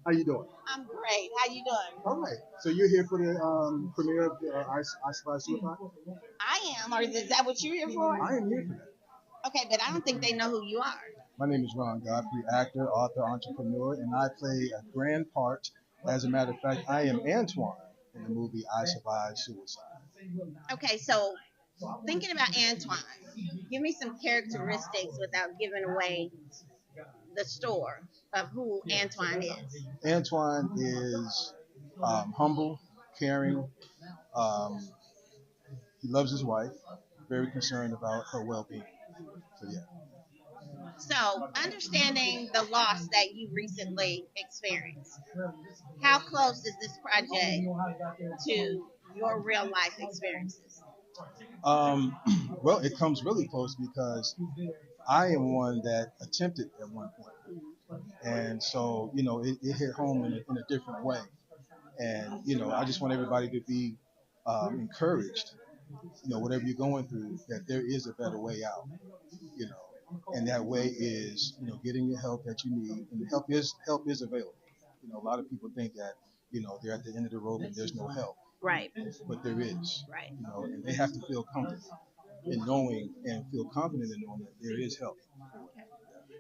How you doing? I'm great. How you doing? All right. So you're here for the premiere of I Spy Suicide? I am, or is that what you're here for? I am here for that. Okay, but I don't think they know who you are. My name is Ron Godfrey, actor, author, entrepreneur, and I play a grand part. As a matter of fact, I am Antoine in the movie I Survived Suicide. Okay, so thinking about Antoine, give me some characteristics without giving away the store of who Antoine is. Antoine is humble, caring. Um, he loves his wife, very concerned about her well-being. So yeah. So, understanding the loss that you recently experienced, how close is this project to your real life experiences? Um, well, it comes really close because I am one that attempted at one point, and so it hit home in a different way. And I just want everybody to be encouraged. Whatever you're going through, that there is a better way out. You know, and that way is getting the help that you need, and help is available. A lot of people think that they're at the end of the rope and there's no help, Right, but there is. right. And they have to feel comfortable in knowing and feel confident in knowing that there is help.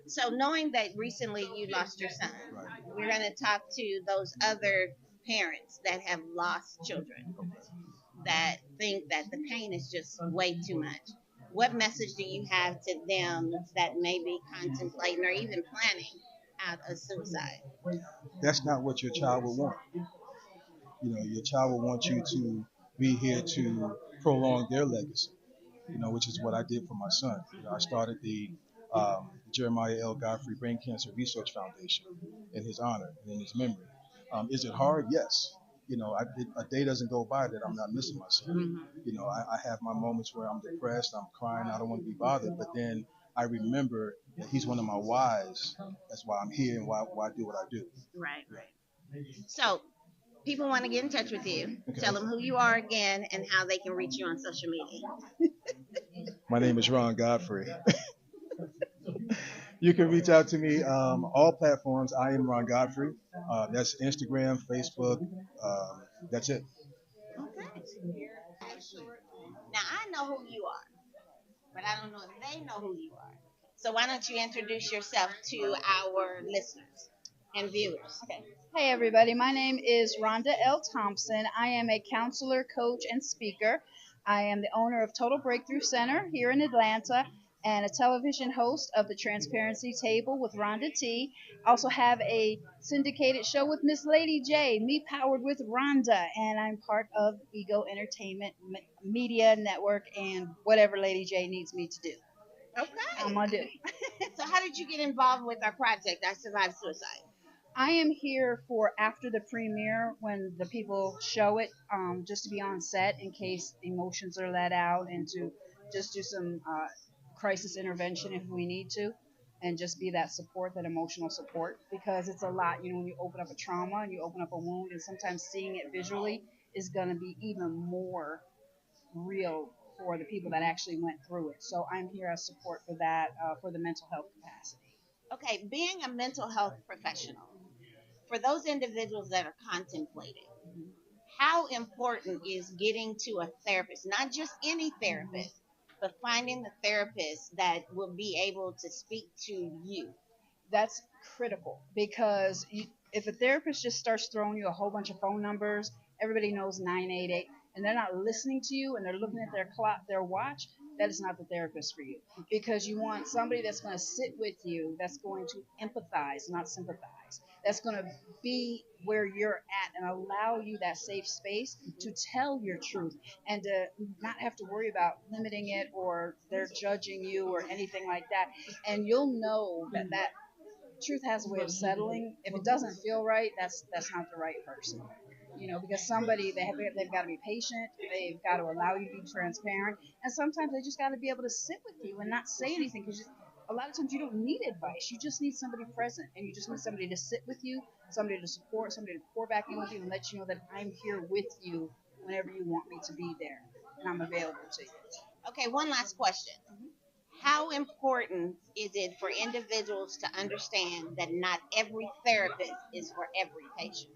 So, knowing that recently you lost your son, Right. we're going to talk to those other parents that have lost children that think that the pain is just way too much. What message do you have to them that may be contemplating or even planning out a suicide? That's not what your child will want. Your child will want you to be here to prolong their legacy. Which is what I did for my son. I started the Jeremiah L. Godfrey Brain Cancer Research Foundation in his honor and in his memory. Is it hard? Yes. A day doesn't go by that I'm not missing my son. I have my moments where I'm depressed, I'm crying, I don't want to be bothered, but then I remember that he's one of my whys. That's why I'm here and why I do what I do. Right, right. So, people want to get in touch with you. Okay. Tell them who you are again and how they can reach you on social media. My name is Ron Godfrey. You can reach out to me all platforms. I am Ron Godfrey. That's Instagram, Facebook. That's it. Okay. Now, I know who you are, but I don't know if they know who you are. So, why don't you introduce yourself to our listeners and viewers? Okay. Hey, everybody. My name is Rhonda L. Thompson. I am a counselor, coach, and speaker. I am the owner of Total Breakthrough Center here in Atlanta and a television host of the Transparency Table with Rhonda T. Also have a syndicated show with Miss Lady J, Me Powered with Rhonda, and I'm part of E.G.O Entertainment Media Network and whatever Lady J needs me to do. I'm Okay. gonna do. So, how did you get involved with our project, I Survived Suicide? I am here for after the premiere when the people show it, just to be on set in case emotions are let out and to just do some crisis intervention if we need to, and just be that support, that emotional support, because it's a lot. When you open up a trauma and you open up a wound, and sometimes seeing it visually is going to be even more real for the people that actually went through it. So I'm here as support for that, for the mental health capacity. Okay, being a mental health professional, for those individuals that are contemplating, how important is getting to a therapist, not just any therapist, but finding the therapist that will be able to speak to you? That's critical because if a therapist just starts throwing you a whole bunch of phone numbers, everybody knows 988, and they're not listening to you and they're looking at their clock, their watch, that is not the therapist for you. Because you want somebody that's going to sit with you, that's going to empathize, not sympathize, that's going to be where you're at and allow you that safe space to tell your truth and to not have to worry about limiting it or they're judging you or anything like that. And you'll know that truth has a way of settling. If it doesn't feel right, that's not the right person. Because somebody they've got to be patient, they've got to allow you to be transparent, and sometimes they just got to be able to sit with you and not say anything because a lot of times you don't need advice. You just need somebody present, and you just need somebody to sit with you, somebody to support, somebody to pour back in with you, and let you know that I'm here with you whenever you want me to be there, and I'm available to you. Okay, one last question. How important is it for individuals to understand that not every therapist is for every patient?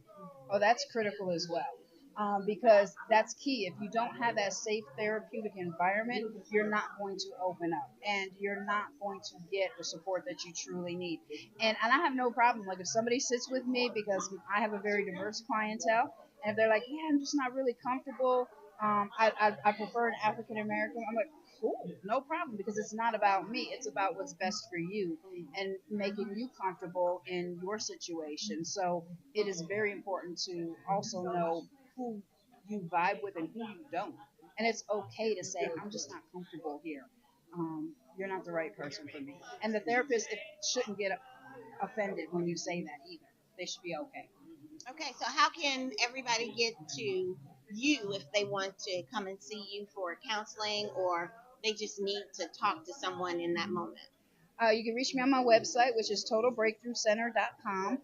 Oh, that's critical as well. Because that's key. If you don't have that safe therapeutic environment, you're not going to open up and you're not going to get the support that you truly need. And I have no problem. Like if somebody sits with me because I have a very diverse clientele, and if they're like, yeah, I'm just not really comfortable. I prefer an African American. I'm like, cool, no problem, because it's not about me. It's about what's best for you and making you comfortable in your situation. So it is very important to also know who you vibe with and who you don't. And it's okay to say, I'm just not comfortable here. You're not the right person for me. And the therapist shouldn't get offended when you say that either. They should be okay. Okay, so how can everybody get to you if they want to come and see you for counseling or they just need to talk to someone in that moment? You can reach me on my website, which is totalbreakthroughcenter.com.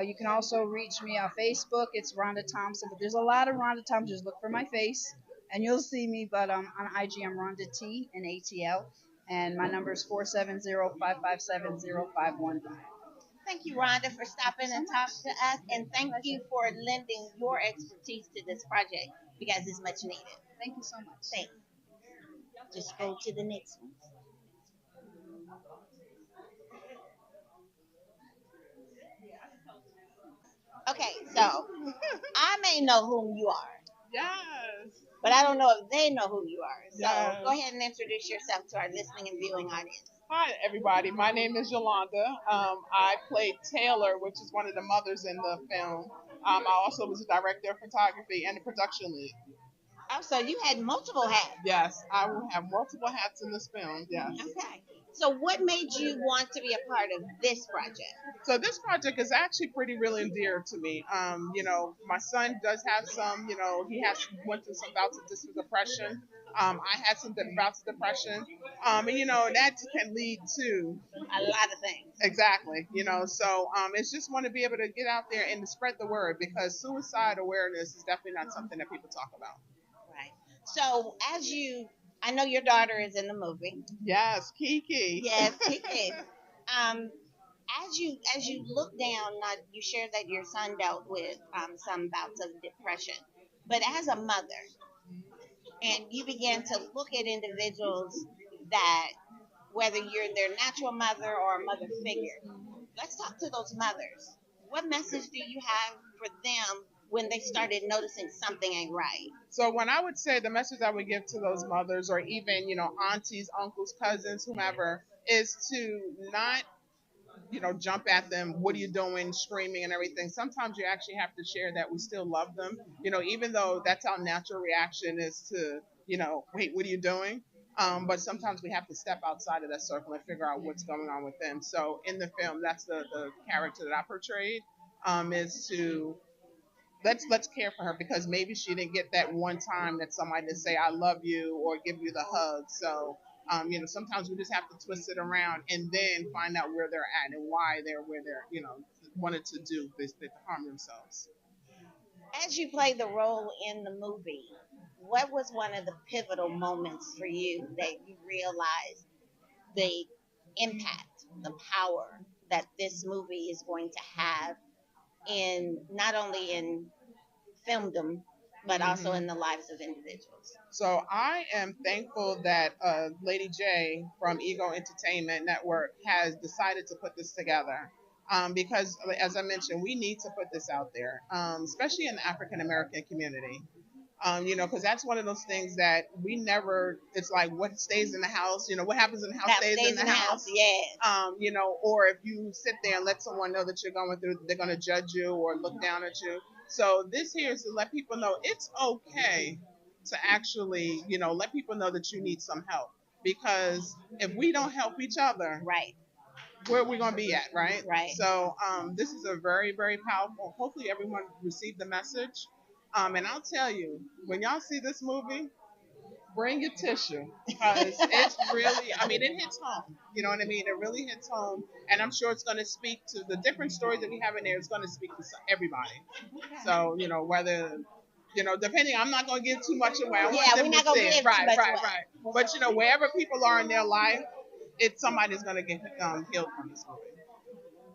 You can also reach me on Facebook. It's Rhonda Thompson, but there's a lot of Rhonda Thompson. Just look for my face, and you'll see me. But on IG, I'm Rhonda T and ATL, and my number is 470-557-0515. Thank you, Rhonda, for stopping and talking to us, and thank you for lending your expertise to this project because it's much needed. Thank you so much. Thanks. Just go to the next one. Okay, so I may know whom you are, Yes. but I don't know if they know who you are. So Yes. go ahead and introduce yourself to our listening and viewing audience. Hi, everybody. My name is Yolanda. I played Taylor, which is one of the mothers in the film. I also was a director of photography and a production lead. Oh, so you had multiple hats. Yes, I will have multiple hats in this film. Yes. Okay. So what made you want to be a part of this project? So this project is actually pretty really dear to me. My son does have some, he has went through some bouts of depression. I had some bouts of depression. And that can lead to A lot of things. exactly, so it's just want to be able to get out there and to spread the word because suicide awareness is definitely not something that people talk about. Right. So I know your daughter is in the movie. Yes, Kiki. Yes, Kiki. Um, as you look down, you shared that your son dealt with some bouts of depression, but as a mother, and you began to look at individuals that, whether you're their natural mother or a mother figure, let's talk to those mothers. What message do you have for them when they started noticing something ain't right? So when I would say the message I would give to those mothers or even, aunties, uncles, cousins, whomever, is to not jump at them. What are you doing? Screaming and everything. Sometimes you actually have to share that we still love them. Even though that's our natural reaction is to, wait, what are you doing? But sometimes we have to step outside of that circle and figure out what's going on with them. So in the film, that's the character that I portrayed, is to let's care for her because maybe she didn't get that one time that somebody to say I love you or give you the hug. So sometimes we just have to twist it around and then find out where they're at and why they're where they're wanted to do this to harm themselves. As you play the role in the movie, what was one of the pivotal moments for you that you realized the impact, the power that this movie is going to have in not only in filmdom, but also in the lives of individuals? So I am thankful that Lady J from E.G.O Entertainment Network has decided to put this together. Because, as I mentioned, we need to put this out there, especially in the African American community. Because that's one of those things that we never, it's like what stays in the house, what happens in the house That stays in the house. Yes. Or if you sit there and let someone know that you're going through, they're going to judge you or look down at you. So this here is to let people know it's okay to actually, let people know that you need some help. Because if we don't help each other, Right. where are we going to be at, right? Right. So this is a very, very powerful, hopefully everyone received the message. And I'll tell you, when y'all see this movie, bring your tissue because it's really, it hits home. You know what I mean? It really hits home. And I'm sure it's going to speak to the different stories that we have in there. It's going to speak to everybody. So, whether, depending, I'm not going to give too much away. I want them we're not to going see to it. give Right, too much right, away. right. But, wherever people are in their life, somebody's gonna get healed from this movie.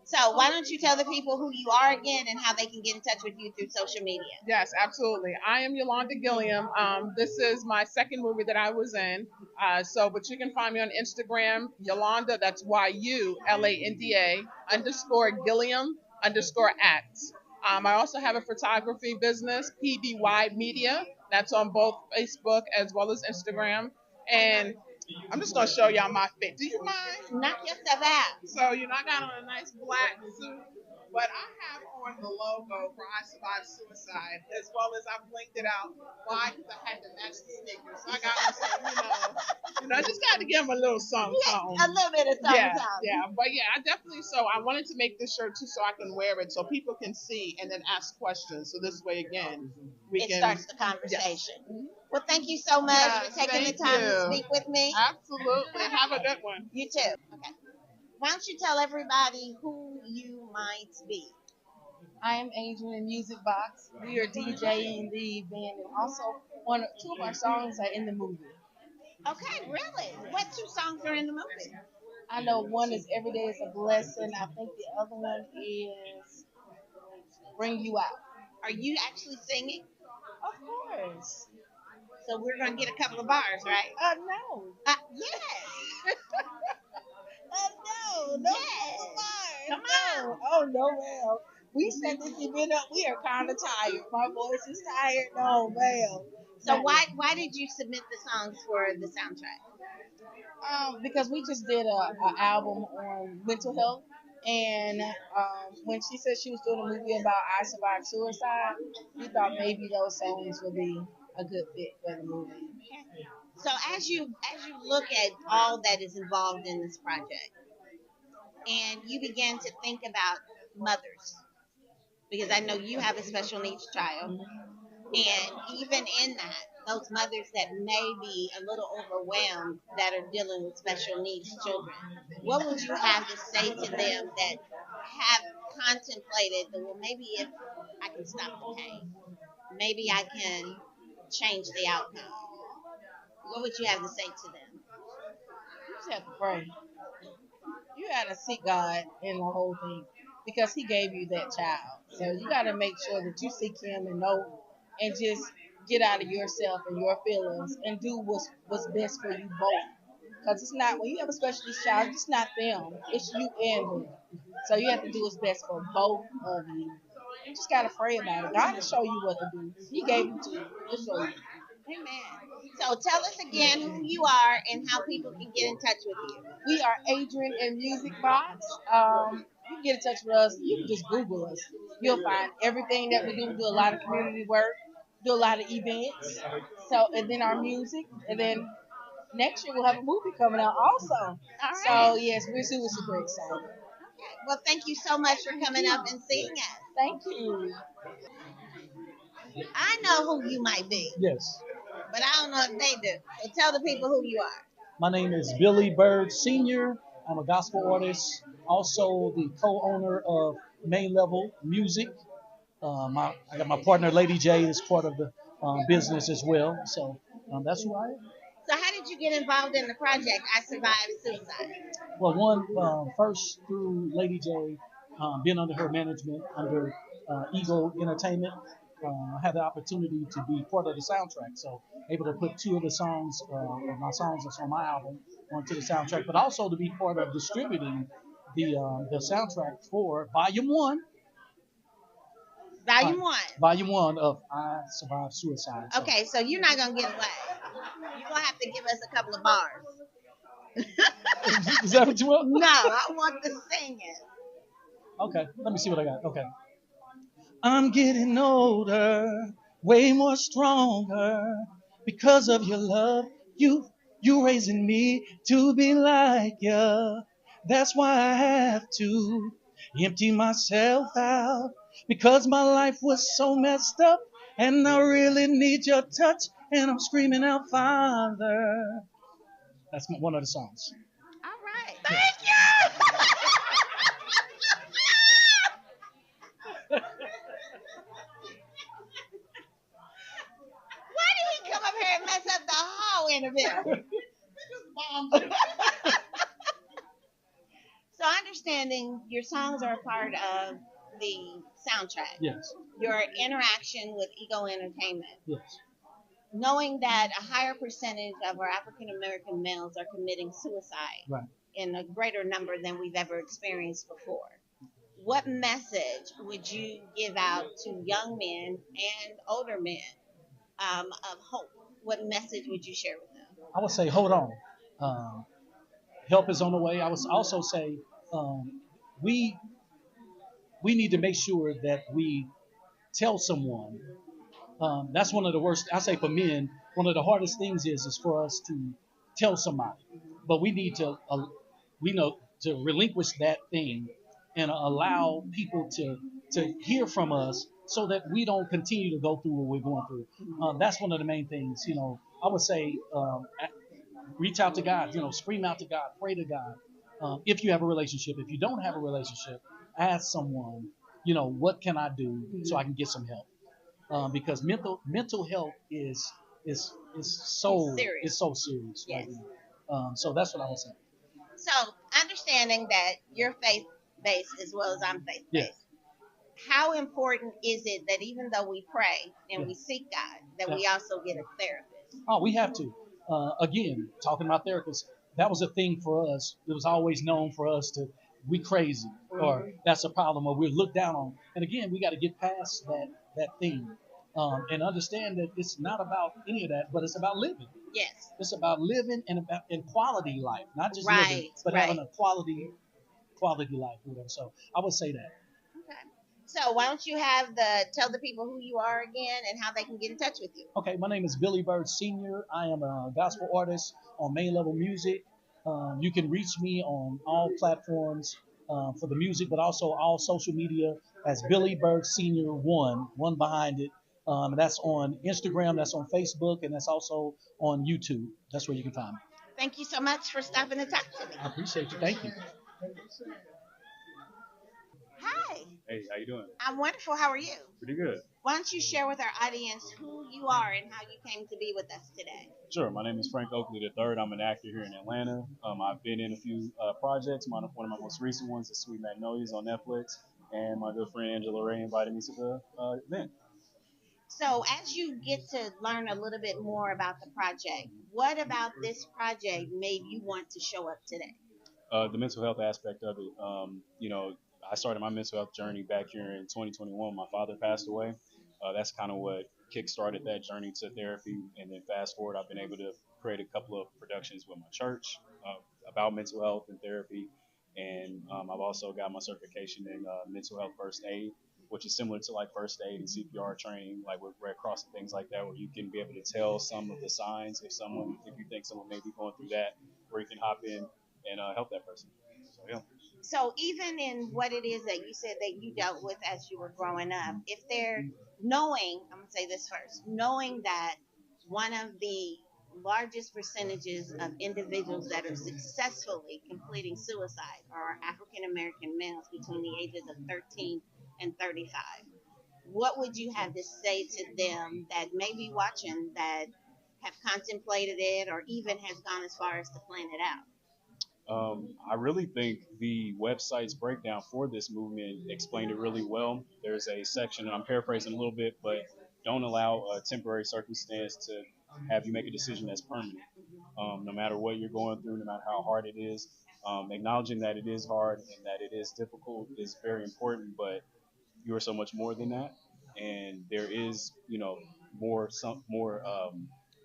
So why don't you tell the people who you are again and how they can get in touch with you through social media? Yes, absolutely. I am Yolanda Gilliam. This is my second movie that I was in. But you can find me on Instagram, Yolanda. That's YULANDA _ Gilliam _ acts. I also have a photography business, PBY Media. That's on both Facebook as well as Instagram. And I'm just gonna show y'all my fit. Do you mind? Knock yourself out. So, I got on a nice black suit, but I have on the logo for I Survived Suicide, as well as I blinked it out. Why? Because I had to match the sneakers. So I got on some, I just got to give them a little something, something. A little bit of something, Yeah, something. yeah. But yeah, I wanted to make this shirt too so I can wear it so people can see and then ask questions. So this way, again, it starts the conversation. Yes. Well, thank you so much for taking the time to speak with me. Absolutely. Have a good one. You too. Okay. Why don't you tell everybody who you might be? I am Adrian in Music Box. We are DJing the band, and also two of our songs are in the movie. Okay, really? What two songs are in the movie? I know one is Every Day is a Blessing. I think the other one is Bring You Out. Are you actually singing? Of course. So we're going to get a couple of bars, right? No. Yes. No. Yes. Come on. Oh, no, ma'am. We set this event up. We are kind of tired. My voice is tired. No, ma'am. So why did you submit the songs for the soundtrack? Because we just did a album on mental health, and when she said she was doing a movie about I Survived Suicide, we thought maybe those songs would be a good fit for the movie. So as you look at all that is involved in this project, and you began to think about mothers, because I know you have a special needs child, and even in that, those mothers that may be a little overwhelmed that are dealing with special needs children, what would you have to say to them that have contemplated that, well, maybe if I can stop the pain, maybe I can change the outcome? What would you have to say to them? You just have to pray. You got to seek God in the whole thing because He gave you that child. So you got to make sure that you seek Him and know and just get out of yourself and your feelings and do what's best for you both. Because it's not, when you have a special needs child, it's not them. It's you and them. So you have to do what's best for both of you. You just got to pray about it. God will show you what to do. He gave it to you. He'll show you. Amen. So tell us again who you are and how people can get in touch with you. We are Adrian in Music Box. You can get in touch with us. You can just Google us. You'll find everything that we do. We do a lot of community work, do a lot of events. So, and then our music, and then next year we'll have a movie coming out also. All right. So yes, we're super excited. Okay. Well, thank you so much for coming up and seeing us. Thank you. I know who you might be. Yes. But I don't know if they do. So tell the people who you are. My name is Billy Bird Sr. I'm a gospel artist, also the co-owner of Main Level Music. I got my partner Lady J is part of the business as well. So that's who I am. So how did you get involved in the project I Survived Suicide? Well, first through Lady J, being under her management, under E.G.O Entertainment, I had the opportunity to be part of the soundtrack. So able to put two of the songs, of my songs that's on my album, onto the soundtrack, but also to be part of distributing the soundtrack for Volume 1. Volume 1 of I Survived Suicide. So. Okay, so you're not going to get away. You're going to have to give us a couple of bars. Is that what you want? No, I want the singing. Okay, let me see what I got. Okay. I'm getting older, way more stronger, because of your love. You raising me to be like you. That's why I have to empty myself out, because my life was so messed up, and I really need your touch, and I'm screaming out, Father. That's one of the songs. All right. Thank you. Why did he come up here and mess up the whole interview? So understanding your songs are a part of the soundtrack. Yes, Your interaction with Ego Entertainment, yes, knowing that a higher percentage of our African American males are committing suicide right. in a greater number than we've ever experienced before. What message would you give out to young men and older men of hope? What message would you share with them? I would say, hold on. Um, Help is on the way. I would also say, um, we we need to make sure that we tell someone. That's one of the worst. I say for men, one of the hardest things is for us to tell somebody, but we need to we know to relinquish that thing and allow people to hear from us so that we don't continue to go through what we're going through. That's one of the main things. I would say reach out to God. Scream out to God, pray to God. If you have a relationship, if you don't have a relationship, ask someone. What can I do so I can get some help? Because mental health is It's so serious. is so serious right Yes. now. So that's what I would say. So understanding that you're faith based as well as I'm faith Yeah, based, how important is it that even though we pray and yeah, we seek God, that yeah. we also get a therapist? Oh, we have to. Again, talking about therapists, that was a thing for us. It was always known for us to we crazy or that's a problem or we're looked down on. And again, we got to get past that thing and understand that it's not about any of that, but it's about living. Yes. It's about living and about in quality life, not just living, Right. but Right. having a quality life or whatever. So I would say that. Okay. So why don't you have the tell the people who you are again and how they can get in touch with you? Okay, my name is Billy Bird Sr. I am a gospel artist on Main Level Music. You can reach me on all platforms for the music, but also all social media as Billy Bird Sr. one behind it. That's on Instagram, that's on Facebook, and that's also on YouTube. That's where you can find me. Thank you so much for stopping to talk to me. I appreciate you. Thank you. Hi. Hey, how you doing? I'm wonderful. How are you? Pretty good. Why don't you share with our audience who you are and how you came to be with us today? Sure. My name is Frank Oakley III. I'm an actor here in Atlanta. I've been in a few projects. One of my most recent ones is Sweet Magnolias on Netflix, and my good friend Angela Ray invited me to the event. So, as you get to learn a little bit more about the project, what about this project made you want to show up today? The mental health aspect of it. I started my mental health journey back here in 2021. My father passed away. That's kind of what kick-started that journey to therapy. And then fast forward, I've been able to create a couple of productions with my church about mental health and therapy. And I've also got my certification in mental health first aid, which is similar to like first aid and CPR training, like with Red Cross and things like that, where you can be able to tell some of the signs if you think someone may be going through that, where you can hop in and help that person. So yeah. So, even in what it is that you said that you dealt with as you were growing up, if they're knowing, I'm going to say this first, knowing that one of the largest percentages of individuals that are successfully completing suicide are African American males between the ages of 13 and 35. What would you have to say to them that may be watching that have contemplated it or even has gone as far as to plan it out? I really think the website's breakdown for this movement explained it really well. There's a section, and I'm paraphrasing a little bit, but don't allow a temporary circumstance to have you make a decision that's permanent. No matter what you're going through, no matter how hard it is, acknowledging that it is hard and that it is difficult is very important, but you are so much more than that. And there is, more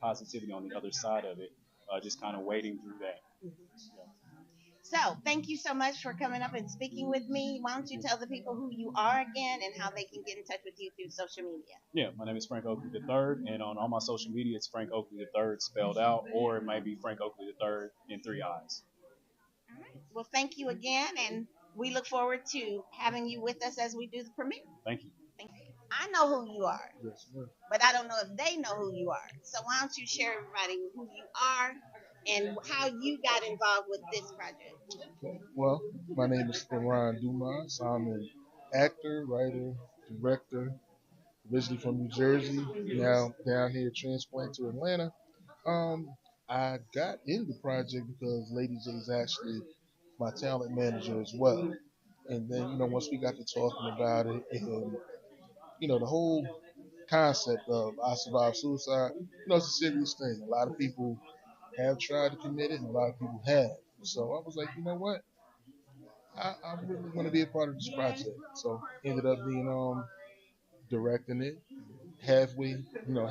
positivity on the other side of it, just kind of wading through that. Yeah. So, thank you so much for coming up and speaking with me. Why don't you tell the people who you are again and how they can get in touch with you through social media? Yeah, my name is Frank Oakley III, and on all my social media, it's Frank Oakley III spelled out, or it might be Frank Oakley III in three eyes. All right. Well, thank you again, and we look forward to having you with us as we do the premiere. Thank you. Thank you. I know who you are, Yes, sir. but I don't know if they know who you are. So, why don't you share everybody who you are and how you got involved with this project? Okay. Well, my name is Ron Dumas. I'm an actor, writer, director, originally from New Jersey, now down here transplanted to Atlanta. Um, I got in the project because Lady J is actually my talent manager as well. And then, once we got to talking about it, and the whole concept of I survived suicide, it's a serious thing. A lot of people have tried to commit it, and a lot of people have. So I was like, you know what? I really want to be a part of this project. So ended up being directing it, halfway,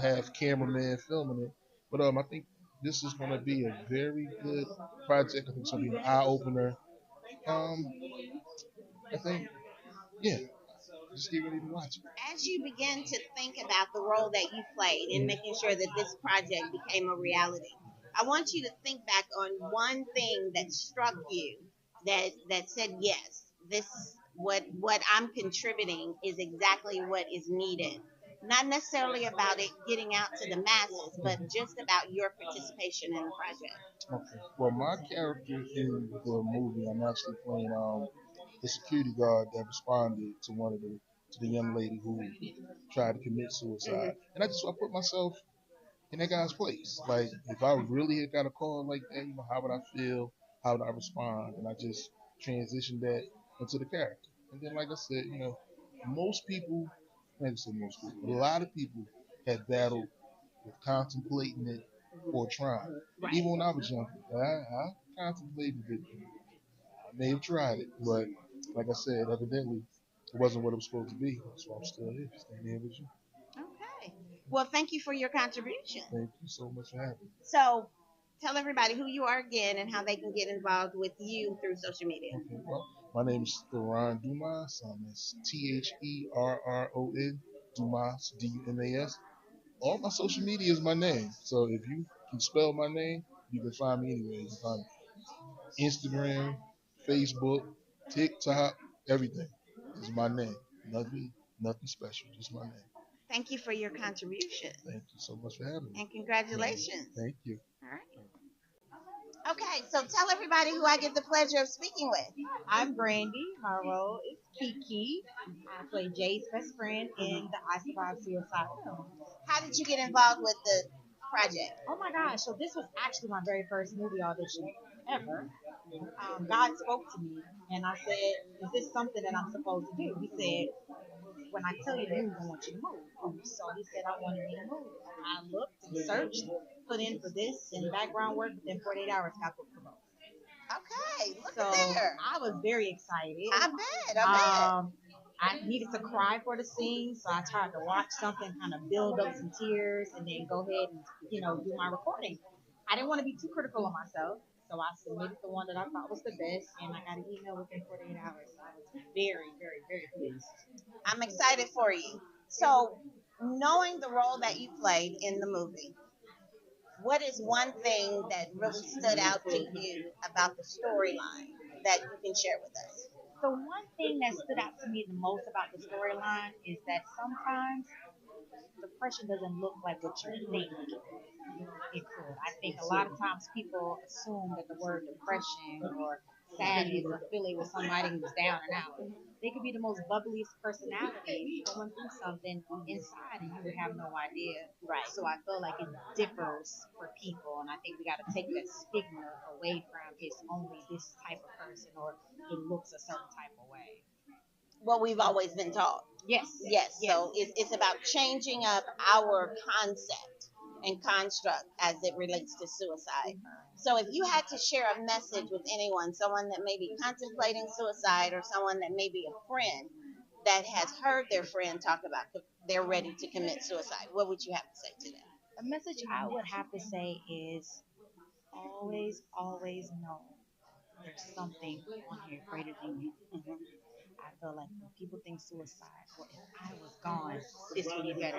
half cameraman filming it. But I think this is going to be a very good project. I think it's going to be an eye opener. Um, I think, yeah, just get ready to watch it. As you begin to think about the role that you played in making sure that this project became a reality, I want you to think back on one thing that struck you that said, yes, this what I'm contributing is exactly what is needed. Not necessarily about it getting out to the masses, but just about your participation in the project. Okay. Well, my character in the movie, I'm actually playing the security guard that responded to the young lady who tried to commit suicide. And I put myself in that guy's place. Like, if I really had got a call like that, how would I feel? How would I respond? And I just transitioned that into the character. And then, like I said, most people, like I said, most people, a lot of people have battled with contemplating it or trying. Right. Even when I was younger, I contemplated it. I may have tried it, but like I said, evidently it wasn't what it was supposed to be. So I'm still here, staying here with you. Okay. Well, thank you for your contribution. Thank you so much for having me. So, tell everybody who you are again and how they can get involved with you through social media. Okay, well, my name is Theron Dumas. It's Therron Dumas, Dumas. All my social media is my name. So if you can spell my name, you can find me anywhere. You can find me Instagram, Facebook, TikTok, everything. Is my name. Nothing special, just my name. Thank you for your contribution. Thank you so much for having me. And congratulations. Thank you. All right. Okay, so tell everybody who I get the pleasure of speaking with. I'm Brandy. My role is Kiki. I play Jay's best friend in the I Survived Suicide film. How did you get involved with the project? Oh my gosh, so this was actually my very first movie audition ever. God spoke to me and I said, is this something that I'm supposed to do? He said, when I tell you to move, I want you to move. So he said, I wanted me to move. I looked and searched, put in for this and background work, within 48 hours got booked for both. Okay, look So at there. I was very excited. I bet. I needed to cry for the scene, so I tried to watch something, kind of build up some tears, and then go ahead and do my recording. I didn't want to be too critical of myself, so I submitted the one that I thought was the best, and I got an email within 48 hours. So I was very, very, very pleased. I'm excited for you. So, knowing the role that you played in the movie, what is one thing that really stood out to you about the storyline that you can share with us? The one thing that stood out to me the most about the storyline is that sometimes depression doesn't look like what you think it could. I think a lot of times people assume that the word depression or sadness or feeling with somebody who's down and out, they could be the most bubbliest personality going through something inside and you would have no idea. Right. So I feel like it differs for people, and I think we got to take that stigma away from it's only this type of person or it looks a certain type of way. What we've always been taught. Yes. Yes. So it's about changing up our concept and construct as it relates to suicide. So if you had to share a message with anyone, someone that may be contemplating suicide or someone that may be a friend that has heard their friend talk about they're ready to commit suicide, what would you have to say to them? A message I would have to say is always, always know there's something on here greater than you. I feel like when people think suicide, well, if I was gone, this would be better.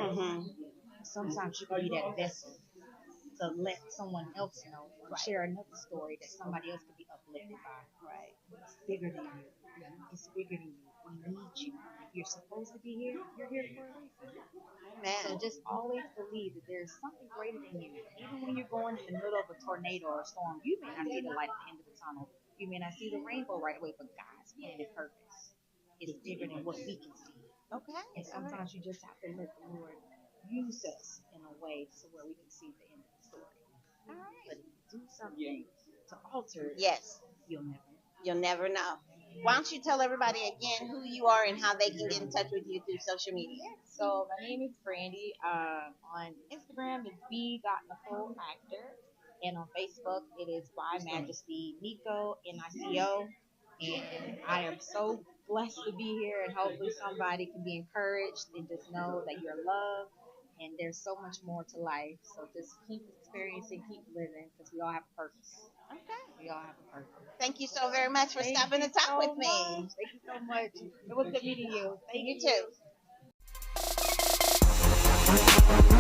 Sometimes you can be that vessel to let someone else know or share another story that somebody else could be uplifted by. Right. It's bigger than you. It's bigger than you. We need you. If you're supposed to be here, you're here for a reason. So Man. just always believe that there's something greater than you. Even when you're going in the middle of a tornado or a storm, you may not see the light at the end of the tunnel. You may not see the rainbow right away, but God's plan and purpose is bigger than what we can see. Okay. And sometimes you just have to let the Lord use us in a way to where we can see the end of the story. All right. But if you do something to alter it, Yes. you'll never. You'll never know. Why don't you tell everybody again who you are and how they can get in touch with you through social media? So my name is Brandy. On Instagram, it's b.nicole actor, and on Facebook, it is by Majesty Nico Nico. And I am so blessed to be here, and hopefully somebody can be encouraged and just know that you're loved. And there's so much more to life. So just keep experiencing, keep living, because we all have a purpose. Okay. We all have a purpose. Thank you so very much for Thank stopping you to talk so with me. much. Thank you so much. It was good meeting you. Thank You you. too.